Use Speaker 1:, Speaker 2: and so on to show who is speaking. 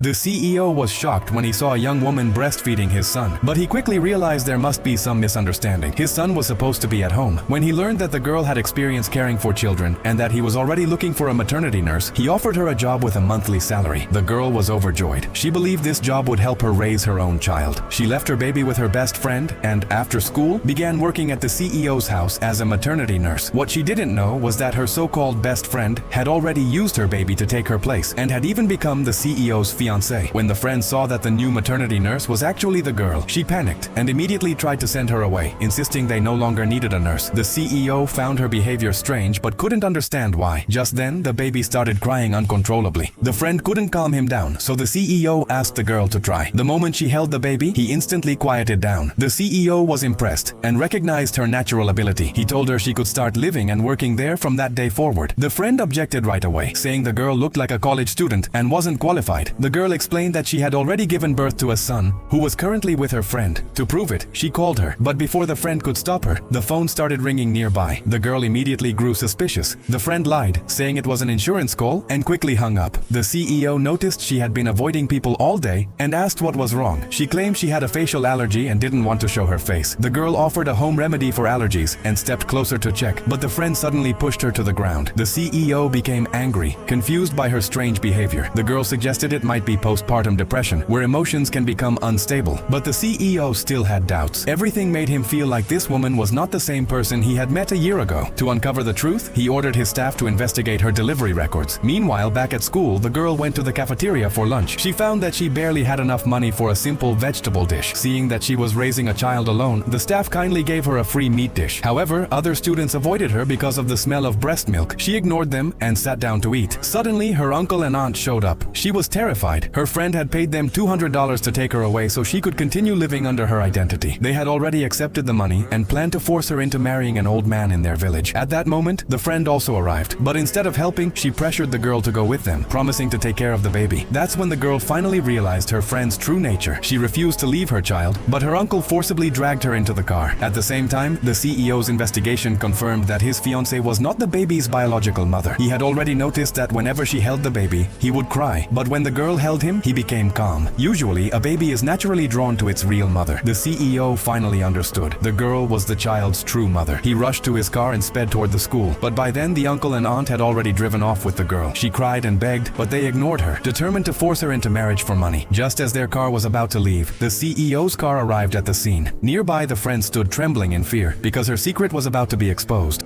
Speaker 1: The CEO was shocked when he saw a young woman breastfeeding his son, but he quickly realized there must be some misunderstanding. His son was supposed to be at home. When he learned that the girl had experience caring for children and that he was already looking for a maternity nurse, he offered her a job with a monthly salary. The girl was overjoyed. She believed this job would help her raise her own child. She left her baby with her best friend and, after school, began working at the CEO's house as a maternity nurse. What she didn't know was that her so-called best friend had already used her baby to take her place and had even become the CEO's fiancée. When the friend saw that the new maternity nurse was actually the girl, she panicked and immediately tried to send her away, insisting they no longer needed a nurse. The CEO found her behavior strange but couldn't understand why. Just then, the baby started crying uncontrollably. The friend couldn't calm him down, so the CEO asked the girl to try. The moment she held the baby, he instantly quieted down. The CEO was impressed and recognized her natural ability. He told her she could start living and working there from that day forward. The friend objected right away, saying the girl looked like a college student and wasn't qualified. The girl explained that she had already given birth to a son who was currently with her friend. To prove it, she called her, but before the friend could stop her, the phone started ringing nearby. The girl immediately grew suspicious. The friend lied, saying it was an insurance call, and quickly hung up. The CEO noticed she had been avoiding people all day and asked what was wrong. She claimed she had a facial allergy and didn't want to show her face. The girl offered a home remedy for allergies and stepped closer to check, but the friend suddenly pushed her to the ground. The CEO became angry, confused by her strange behavior. The girl suggested it might be postpartum depression, where emotions can become unstable, but the CEO still had doubts. Everything made him feel like this woman was not the same person he had met a year ago. To uncover the truth, he ordered his staff to investigate her delivery records. Meanwhile, back at school, the girl went to the cafeteria for lunch. She found that she barely had enough money for a simple vegetable dish. Seeing that she was raising a child alone, the staff kindly gave her a free meat dish. However, other students avoided her because of the smell of breast milk. She ignored them and sat down to eat. Suddenly, her uncle and aunt showed up. She was terrified. Her friend had paid them $200 to take her away so she could continue living under her identity. They had already accepted the money and planned to force her into marrying an old man in their village. At that moment, the friend also arrived, but instead of helping, she pressured the girl to go with them, promising to take care of the baby. That's when the girl finally realized her friend's true nature. She refused to leave her child, but her uncle forcibly dragged her into the car. At the same time, the CEO's investigation confirmed that his fiancée was not the baby's biological mother. He had already noticed that whenever she held the baby, he would cry, but when the girl held him, he became calm. Usually, a baby is naturally drawn to its real mother. The CEO finally understood. The girl was the child's true mother. He rushed to his car and sped toward the school, but by then the uncle and aunt had already driven off with the girl. She cried and begged, but they ignored her, determined to force her into marriage for money. Just as their car was about to leave, the CEO's car arrived at the scene. Nearby, the friend stood trembling in fear because her secret was about to be exposed.